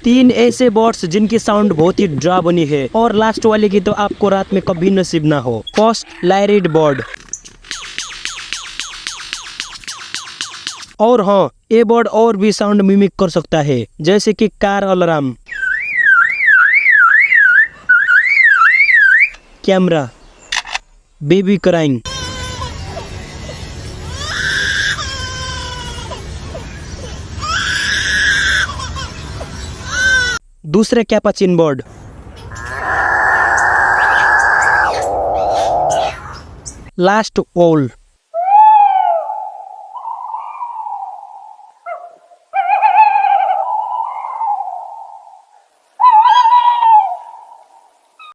3 ऐसे वर्ड्स जिनकी साउंड बहुत ही ड्रावनी है और लास्ट वाले की तो आपको रात में कभी नसीब ना हो। First, lyrebird. और हाँ, ये बर्ड और भी साउंड मिमिक कर सकता है, जैसे कि car alarm, camera, baby crying. दूसरे कैपाचिन बर्ड। लास्ट ओल।